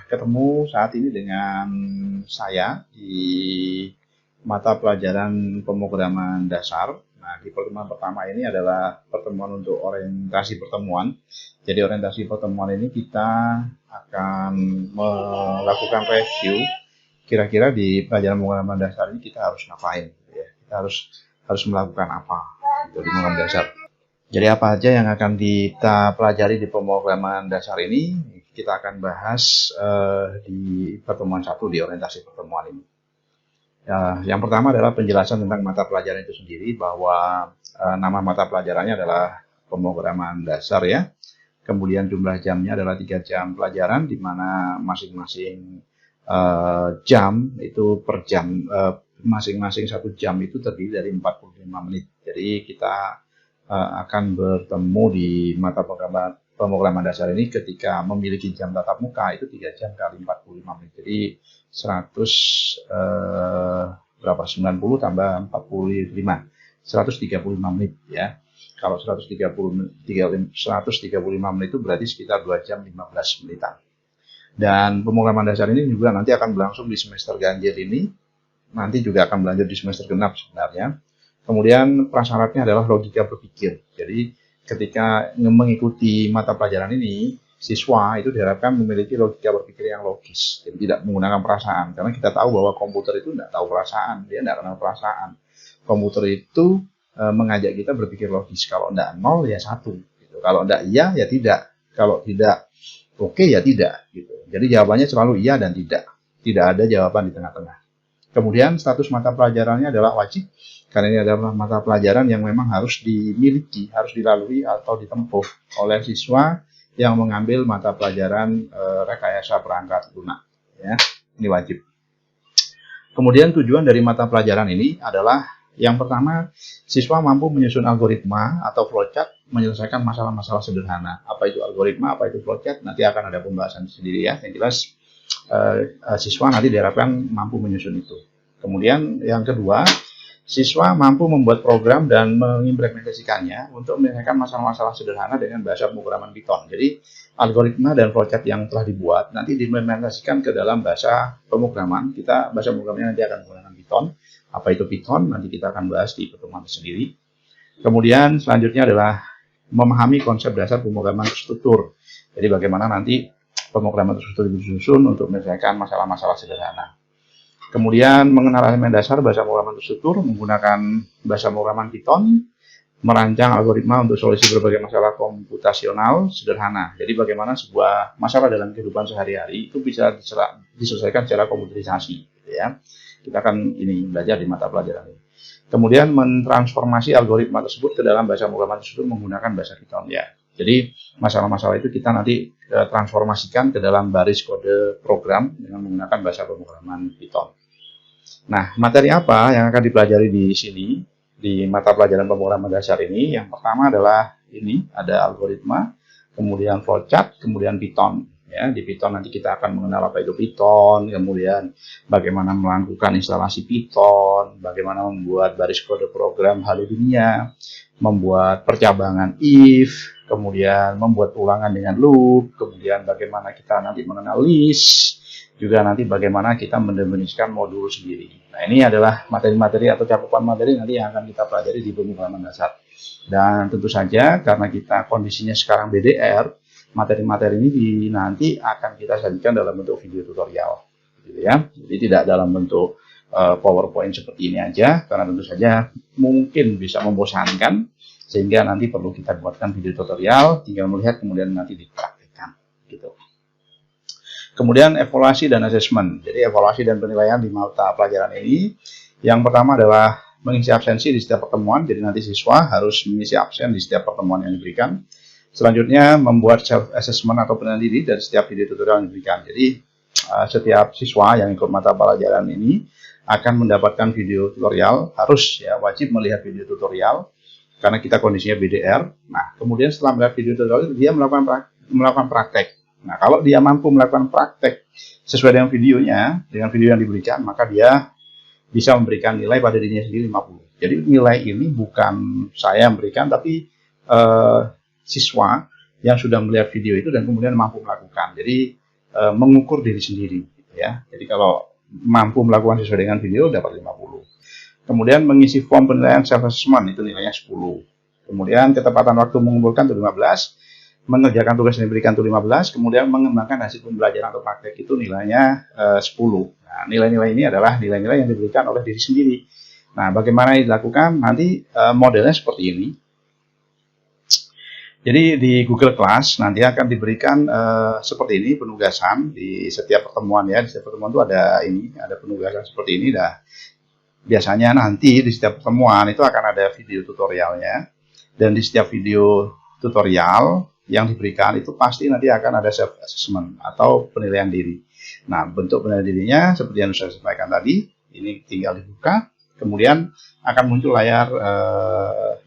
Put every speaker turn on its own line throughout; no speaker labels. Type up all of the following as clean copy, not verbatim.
Ketemu saat ini dengan saya di mata pelajaran pemrograman dasar. Nah, di pertemuan pertama ini adalah pertemuan untuk orientasi pertemuan. Jadi orientasi pertemuan ini kita akan melakukan review kira-kira di pelajaran pemrograman dasar ini kita harus ngapain, ya. Kita harus melakukan apa gitu, di pemrograman dasar. Jadi apa aja yang akan kita pelajari di pemrograman dasar ini kita akan bahas di pertemuan 1 di orientasi pertemuan ini. Yang pertama adalah penjelasan tentang mata pelajaran itu sendiri, bahwa nama mata pelajarannya adalah pemrograman dasar, ya. Kemudian jumlah jamnya adalah 3 jam pelajaran, di mana masing-masing jam itu per jam, masing-masing 1 jam itu terdiri dari 45 menit. Jadi kita akan bertemu di mata pemrograman dasar ini ketika memiliki jam tatap muka itu 3 jam kali 45 menit. Jadi 90 tambah 45, 135 menit, ya. Kalau 135 menit itu berarti sekitar 2 jam 15 menitan. Dan pemrograman dasar ini juga nanti akan berlangsung di semester ganjil ini, nanti juga akan berlanjut di semester genap sebenarnya. Kemudian prasyaratnya adalah logika berpikir. Jadi ketika mengikuti mata pelajaran ini, siswa itu diharapkan memiliki logika berpikir yang logis. Jadi tidak menggunakan perasaan. Karena kita tahu bahwa komputer itu tidak tahu perasaan. Dia tidak kenal perasaan. Komputer itu mengajak kita berpikir logis. Kalau tidak 0, ya 1. Gitu. Kalau tidak iya, ya tidak. Kalau tidak oke, ya tidak. Gitu. Jadi jawabannya selalu iya dan tidak. Tidak ada jawaban di tengah-tengah. Kemudian status mata pelajarannya adalah wajib, karena ini adalah mata pelajaran yang memang harus dimiliki, harus dilalui atau ditempuh oleh siswa yang mengambil mata pelajaran rekayasa perangkat lunak. Ya, ini wajib. Kemudian tujuan dari mata pelajaran ini adalah yang pertama, siswa mampu menyusun algoritma atau flowchart menyelesaikan masalah-masalah sederhana. Apa itu algoritma, apa itu flowchart, nanti akan ada pembahasan sendiri, ya. Yang jelas siswa nanti diharapkan mampu menyusun itu. Kemudian yang kedua, siswa mampu membuat program dan mengimplementasikannya untuk menyelesaikan masalah-masalah sederhana dengan bahasa pemrograman Python. Jadi algoritma dan flowchart yang telah dibuat nanti diimplementasikan ke dalam bahasa pemrograman. Bahasa pemrogramannya nanti akan menggunakan Python. Apa itu Python? Nanti kita akan bahas di pertemuan sendiri. Kemudian selanjutnya adalah memahami konsep dasar pemrograman terstruktur. Jadi bagaimana nanti pemrograman terstruktur disusun untuk menyelesaikan masalah-masalah sederhana. Kemudian mengenal elemen dasar bahasa pemrograman terstruktur menggunakan bahasa pemrograman Python, merancang algoritma untuk solusi berbagai masalah komputasional sederhana. Jadi bagaimana sebuah masalah dalam kehidupan sehari-hari itu bisa diselesaikan secara komputerisasi, gitu, ya. Kita akan belajar di mata pelajaran ini. Kemudian mentransformasi algoritma tersebut ke dalam bahasa pemrograman terstruktur menggunakan bahasa Python, ya. Jadi masalah-masalah itu kita nanti transformasikan ke dalam baris kode program dengan menggunakan bahasa pemrograman Python. Nah, materi apa yang akan dipelajari di sini di mata pelajaran pemrograman dasar ini? Yang pertama adalah ada algoritma, kemudian flowchart, kemudian Python. Ya, di Python nanti kita akan mengenal apa itu Python, kemudian bagaimana melakukan instalasi Python, bagaimana membuat baris kode program Halo Dunia, membuat percabangan if, kemudian membuat ulangan dengan loop, kemudian bagaimana kita nanti mengenal list, juga nanti bagaimana kita mendefinisikan modul sendiri. Nah, ini adalah materi-materi atau cakupan materi nanti yang akan kita pelajari di pemrograman dasar. Dan tentu saja karena kita kondisinya sekarang BDR, materi-materi ini nanti akan kita sajikan dalam bentuk video tutorial, gitu, ya. Jadi tidak dalam bentuk PowerPoint seperti ini aja, karena tentu saja mungkin bisa membosankan, sehingga nanti perlu kita buatkan video tutorial, tinggal melihat kemudian nanti dipraktikkan, gitu. Kemudian evaluasi dan asesmen. Jadi evaluasi dan penilaian di mata pelajaran ini, yang pertama adalah mengisi absensi di setiap pertemuan. Jadi nanti siswa harus mengisi absen di setiap pertemuan yang diberikan. Selanjutnya membuat self assessment atau penilaian diri dari setiap video tutorial yang diberikan. Jadi setiap siswa yang ikut mata pelajaran ini akan mendapatkan video tutorial, harus, ya, wajib melihat video tutorial karena kita kondisinya BDR. Nah, kemudian setelah melihat video tutorial dia melakukan praktek. Nah, kalau dia mampu melakukan praktek sesuai dengan videonya, dengan video yang diberikan, maka dia bisa memberikan nilai pada dirinya sendiri 50. Jadi nilai ini bukan saya memberikan, tapi siswa yang sudah melihat video itu dan kemudian mampu melakukan. Jadi mengukur diri sendiri gitu ya. Jadi kalau mampu melakukan sesuai dengan video dapat 50. Kemudian mengisi form penilaian self assessment itu nilainya 10. Kemudian ketepatan waktu mengumpulkan itu 15, mengerjakan tugas yang diberikan itu 15, kemudian mengembangkan hasil pembelajaran atau praktek itu nilainya 10. Nah, nilai-nilai ini adalah nilai-nilai yang diberikan oleh diri sendiri. Nah, bagaimana dilakukan? Nanti modelnya seperti ini. Jadi di Google Class nanti akan diberikan seperti ini penugasan di setiap pertemuan ya. Di setiap pertemuan itu ada penugasan seperti ini. Dah. Biasanya nanti di setiap pertemuan itu akan ada video tutorialnya. Dan di setiap video tutorial yang diberikan itu pasti nanti akan ada self assessment atau penilaian diri. Nah, bentuk penilaian dirinya seperti yang saya sampaikan tadi, ini tinggal dibuka, kemudian akan muncul layar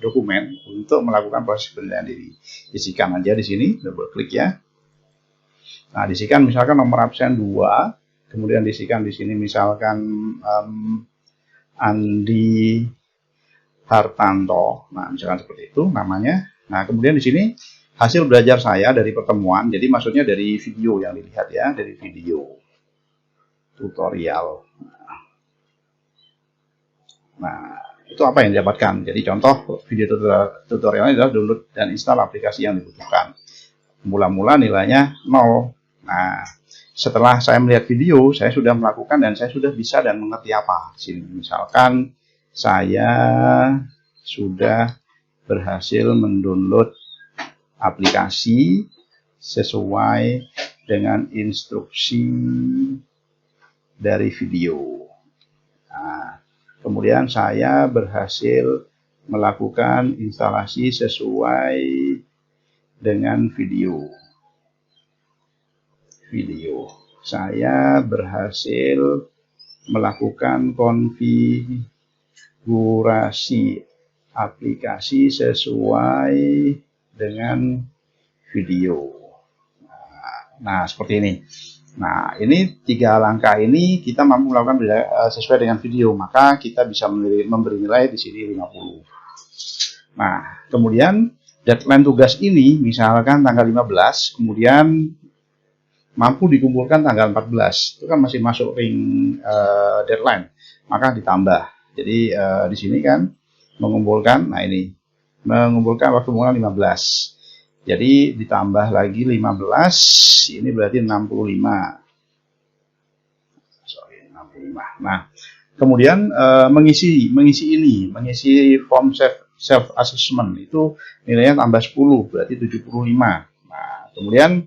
dokumen untuk melakukan proses penilaian diri. Isikan aja di sini, double klik ya. Nah, disikan misalkan nomor absen 2, kemudian disikan di sini misalkan Andi Hartanto. Nah, misalkan seperti itu namanya. Nah, kemudian di sini hasil belajar saya dari pertemuan. Jadi maksudnya dari video yang dilihat ya, dari video tutorial. Nah, itu apa yang didapatkan. Jadi contoh video tutorialnya adalah download dan install aplikasi yang dibutuhkan. Mula-mula nilainya 0. Nah, setelah saya melihat video, saya sudah melakukan dan saya sudah bisa dan mengerti apa di sini. Misalkan saya sudah berhasil mendownload aplikasi sesuai dengan instruksi dari video. Nah, kemudian saya berhasil melakukan instalasi sesuai dengan video. Saya berhasil melakukan konfigurasi aplikasi sesuai dengan video. Nah, seperti ini. Nah, ini 3 langkah ini kita mampu melakukan sesuai dengan video, maka kita bisa memberi nilai di sini 50. Nah, kemudian deadline tugas ini misalkan tanggal 15, kemudian mampu dikumpulkan tanggal 14, itu kan masih masuk ring deadline, maka ditambah. Jadi di sini kan mengumpulkan, nah ini mengumpulkan waktu pengumpulkan 15. Jadi ditambah lagi 15, ini berarti 65. Nah, kemudian mengisi form self assessment itu nilainya tambah 10, berarti 75. Nah, kemudian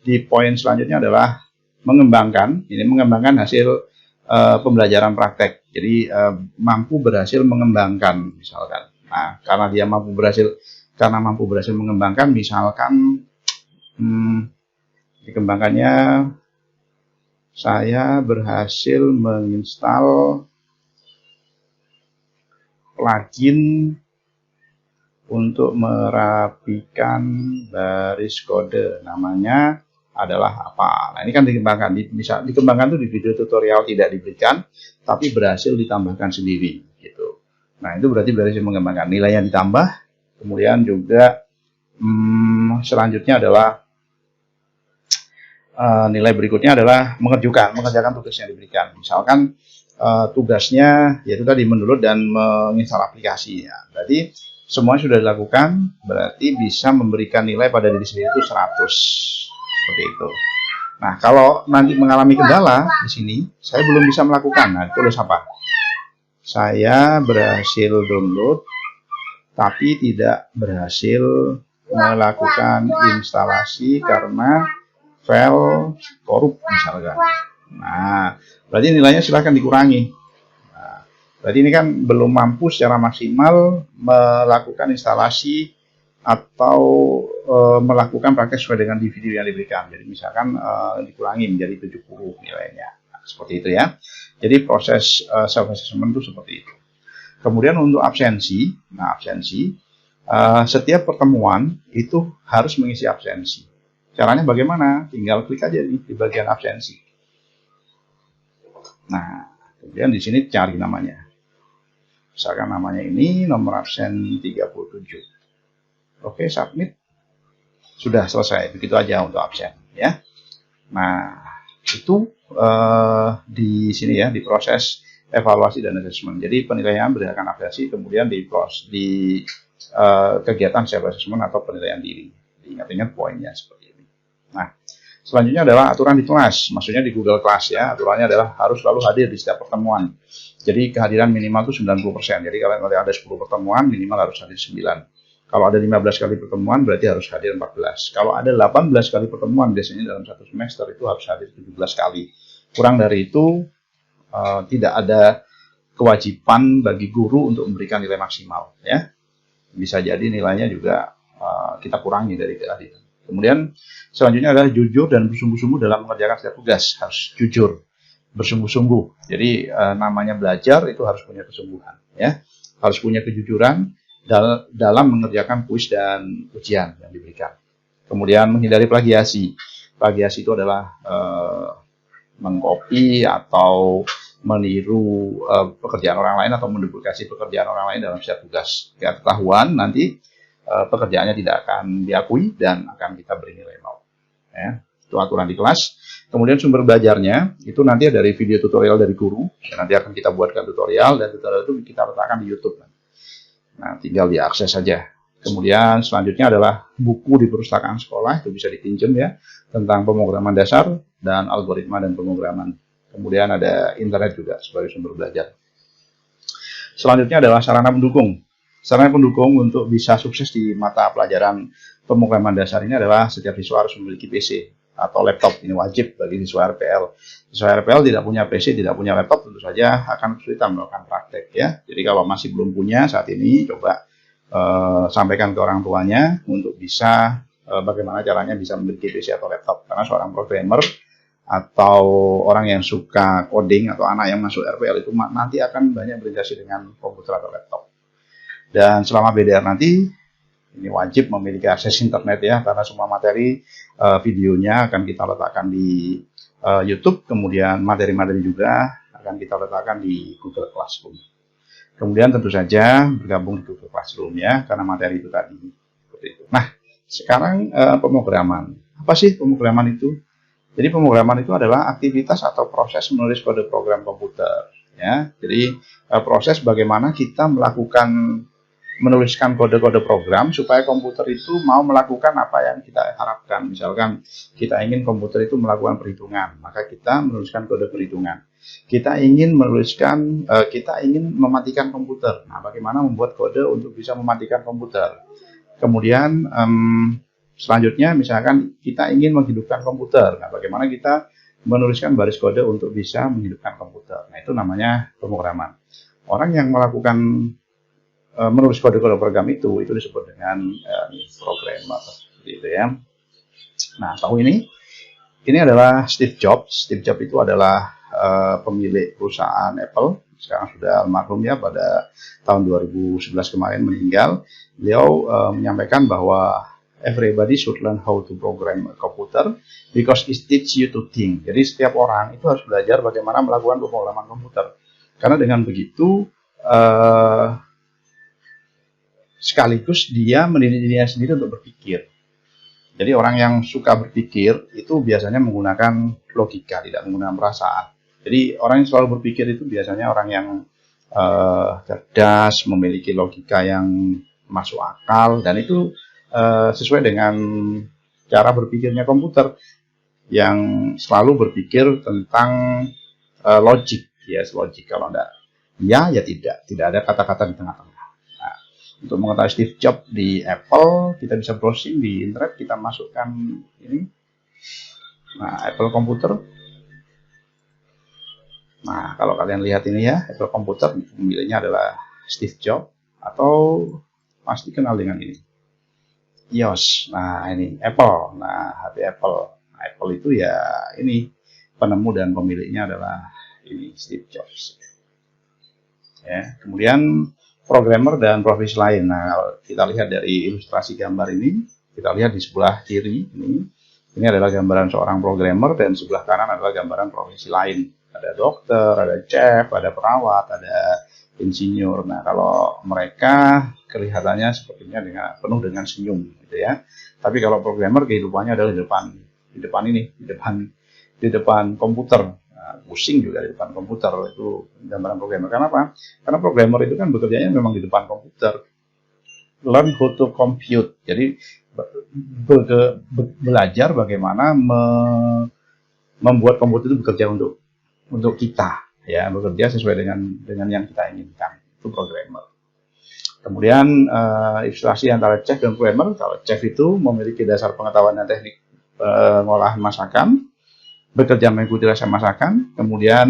di poin selanjutnya adalah mengembangkan hasil pembelajaran praktek. Jadi mampu berhasil mengembangkan misalkan. Nah, karena mampu berhasil mengembangkan, misalkan dikembangkannya saya berhasil menginstal plugin untuk merapikan baris kode, namanya adalah apa. Nah, ini kan dikembangkan, bisa dikembangkan tuh di video tutorial tidak diberikan, tapi berhasil ditambahkan sendiri gitu. Nah, itu berarti berhasil mengembangkan, nilainya ditambah. Kemudian juga selanjutnya adalah nilai berikutnya adalah mengerjakan tugas yang diberikan. Misalkan tugasnya yaitu tadi mendownload dan menginstal aplikasi. Ya. Berarti semua sudah dilakukan, berarti bisa memberikan nilai pada diri sendiri itu 100. Seperti itu. Nah, kalau nanti mengalami kendala di sini, saya belum bisa melakukan. Nah, tulis apa? Saya berhasil download, tapi tidak berhasil melakukan instalasi karena file korup misalkan. Nah, berarti nilainya silahkan dikurangi. Nah, berarti ini kan belum mampu secara maksimal melakukan instalasi atau melakukan praktek sesuai dengan video yang diberikan. Jadi misalkan dikurangi menjadi 70 nilainya. Nah, seperti itu ya. Jadi proses self assessment itu seperti itu. Kemudian untuk absensi, nah absensi setiap pertemuan itu harus mengisi absensi. Caranya bagaimana? Tinggal klik aja di bagian absensi. Nah, kemudian di sini cari namanya. Misalkan namanya ini nomor absen 37. Oke, submit. Sudah selesai. Begitu aja untuk absen ya. Nah, itu di sini ya, di proses evaluasi dan assessment. Jadi penilaian berdasarkan apresiasi, kemudian di kegiatan self assessment atau penilaian diri. Ingat-ingat poinnya seperti ini. Nah, selanjutnya adalah aturan di kelas, maksudnya di Google Class ya. Aturannya adalah harus selalu hadir di setiap pertemuan. Jadi kehadiran minimal itu 90%. Jadi kalau ada 10 pertemuan, minimal harus hadir 9. Kalau ada 15 kali pertemuan, berarti harus hadir 14. Kalau ada 18 kali pertemuan, biasanya dalam satu semester itu harus hadir 17 kali. Kurang dari itu, tidak ada kewajiban bagi guru untuk memberikan nilai maksimal. Ya, bisa jadi nilainya juga kita kurangi dari kehadiran. Kemudian selanjutnya adalah jujur dan bersungguh-sungguh dalam mengerjakan setiap tugas. Harus jujur, bersungguh-sungguh. Jadi namanya belajar itu harus punya kesungguhan. Ya, harus punya kejujuran dalam mengerjakan kuis dan ujian yang diberikan. Kemudian menghindari plagiasi. Plagiasi itu adalah mengcopy atau meniru pekerjaan orang lain atau menduplikasi pekerjaan orang lain dalam setiap tugas. Jika ketahuan, nanti pekerjaannya tidak akan diakui dan akan kita beri nilai 0. Ya, itu aturan di kelas. Kemudian sumber belajarnya itu nanti dari video tutorial dari guru. Nanti akan kita buatkan tutorial dan tutorial itu kita letakkan di YouTube. Nah, tinggal diakses saja. Kemudian selanjutnya adalah buku di perpustakaan sekolah, itu bisa dipinjam ya, tentang pemrograman dasar dan algoritma dan pemrograman. Kemudian ada internet juga sebagai sumber belajar. Selanjutnya adalah sarana pendukung. Sarana pendukung untuk bisa sukses di mata pelajaran pemrograman dasar ini adalah setiap siswa harus memiliki PC atau laptop. Ini wajib bagi siswa RPL. Siswa RPL tidak punya PC, tidak punya laptop, tentu saja akan kesulitan melakukan praktek ya. Jadi kalau masih belum punya saat ini, coba sampaikan ke orang tuanya untuk bisa bagaimana caranya bisa memiliki PC atau laptop. Karena seorang programmer atau orang yang suka coding atau anak yang masuk RPL itu nanti akan banyak berinteraksi dengan komputer atau laptop. Dan selama BDR nanti, ini wajib memiliki akses internet ya, karena semua materi videonya akan kita letakkan di YouTube, kemudian materi-materi juga akan kita letakkan di Google Classroom. Kemudian tentu saja bergabung di Google Classroom ya, karena materi itu tadi. Seperti itu. Nah, sekarang pemrograman. Apa sih pemrograman itu? Jadi pemrograman itu adalah aktivitas atau proses menulis kode program komputer. Ya, jadi proses bagaimana kita menuliskan kode-kode program supaya komputer itu mau melakukan apa yang kita harapkan. Misalkan kita ingin komputer itu melakukan perhitungan, maka kita menuliskan kode perhitungan. Kita ingin mematikan komputer. Nah, bagaimana membuat kode untuk bisa mematikan komputer? Kemudian selanjutnya misalkan kita ingin menghidupkan komputer. Nah, bagaimana kita menuliskan baris kode untuk bisa menghidupkan komputer? Nah, itu namanya pemrograman. Orang yang melakukan menulis kode-kode program itu disebut dengan programmer, seperti itu ya. Nah, tahu ini adalah Steve Jobs. Steve Jobs itu adalah pemilik perusahaan Apple. Sekarang sudah almarhum ya, pada tahun 2011 kemarin meninggal. Beliau menyampaikan bahwa everybody should learn how to program a computer because it teaches you to think. Jadi setiap orang itu harus belajar bagaimana melakukan pemrograman komputer. Karena dengan begitu sekaligus dia mendidik dirinya sendiri untuk berpikir. Jadi orang yang suka berpikir itu biasanya menggunakan logika, tidak menggunakan perasaan. Jadi orang yang selalu berpikir itu biasanya orang yang cerdas, memiliki logika yang masuk akal, dan itu sesuai dengan cara berpikirnya komputer yang selalu berpikir tentang logik, ya, logik. Kalau enggak ya tidak ada kata-kata di tengah-tengah. Untuk mengetahui Steve Jobs di Apple, kita bisa browsing di internet, kita masukkan ini. Nah, Apple Computer. Nah, kalau kalian lihat ini ya, Apple Computer, pemiliknya adalah Steve Jobs, atau pasti kenal dengan ini, iOS. Nah, ini Apple. Nah, HP Apple. Nah, Apple itu ya ini, penemu dan pemiliknya adalah ini, Steve Jobs. Ya, kemudian programmer dan profesi lain. Nah, kita lihat dari ilustrasi gambar ini, kita lihat di sebelah kiri ini adalah gambaran seorang programmer, dan sebelah kanan adalah gambaran profesi lain. Ada dokter, ada chef, ada perawat, ada insinyur. Nah, kalau mereka kelihatannya sepertinya penuh dengan senyum, gitu ya. Tapi kalau programmer kehidupannya adalah di depan di depan ini, di depan komputer. Nah, pusing juga di depan komputer itu gambaran programmer. Kenapa? Karena programmer itu kan bekerjanya memang di depan komputer. Learn how to compute. Jadi belajar bagaimana membuat komputer itu bekerja untuk kita, ya, bekerja sesuai dengan yang kita inginkan. Itu programmer. Kemudian ilustrasi antara chef dan programmer. Kalau chef itu memiliki dasar pengetahuan dan teknik pengolahan masakan, bekerja mengikuti resep masakan. Kemudian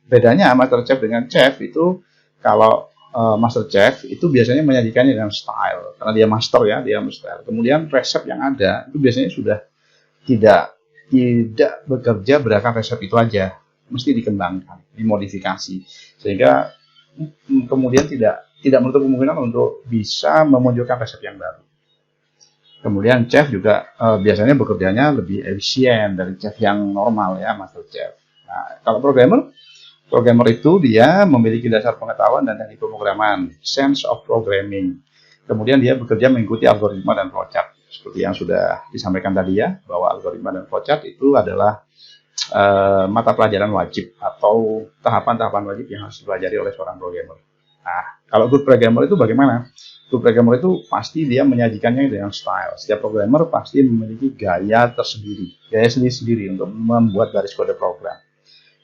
bedanya master chef dengan chef itu, kalau master chef itu biasanya menyajikannya dengan style, karena dia master, ya, dia style. Kemudian resep yang ada itu biasanya sudah tidak bekerja berdasarkan resep itu aja, mesti dikembangkan, dimodifikasi, sehingga kemudian tidak menutup kemungkinan untuk bisa memunculkan resep yang baru. Kemudian chef juga biasanya bekerjanya lebih efisien dari chef yang normal, ya, master chef. Nah, kalau programmer itu dia memiliki dasar pengetahuan dan teknik pemrograman, sense of programming. Kemudian dia bekerja mengikuti algoritma dan flowchart. Seperti yang sudah disampaikan tadi, ya, bahwa algoritma dan flowchart itu adalah mata pelajaran wajib atau tahapan-tahapan wajib yang harus dipelajari oleh seorang programmer. Nah, kalau good programmer itu bagaimana? Good programmer itu pasti dia menyajikannya dengan style. Setiap programmer pasti memiliki gaya tersendiri, gaya sendiri-sendiri untuk membuat garis kode program.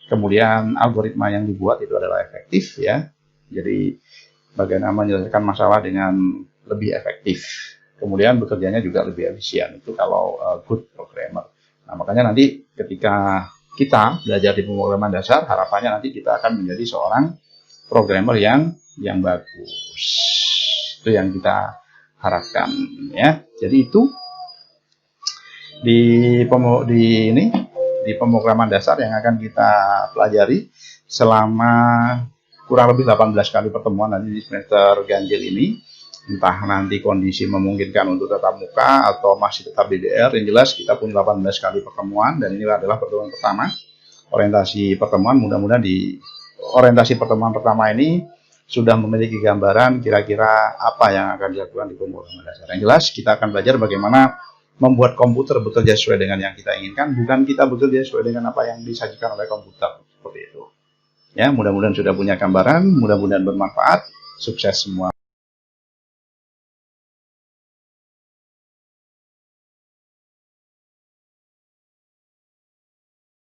Kemudian algoritma yang dibuat itu adalah efektif, ya. Jadi bagaimana menyelesaikan masalah dengan lebih efektif. Kemudian bekerjanya juga lebih efisien. Itu kalau good programmer. Nah, makanya nanti ketika kita belajar di pemrograman dasar, harapannya nanti kita akan menjadi seorang programmer yang bagus. Itu yang kita harapkan, ya. Jadi itu di pemrograman dasar yang akan kita pelajari selama kurang lebih 18 kali pertemuan nanti di semester ganjil ini. Entah nanti kondisi memungkinkan untuk tatap muka atau masih tetap DDR, yang jelas kita punya 18 kali pertemuan, dan ini adalah pertemuan pertama orientasi pertemuan. Mudah-mudahan di orientasi pertemuan pertama ini sudah memiliki gambaran kira-kira apa yang akan dilakukan di pemrograman dasar. Yang jelas kita akan belajar bagaimana membuat komputer bekerja sesuai dengan yang kita inginkan, bukan kita bekerja sesuai dengan apa yang disajikan oleh komputer. Seperti itu. Ya, mudah-mudahan sudah punya gambaran, mudah-mudahan bermanfaat. Sukses semua.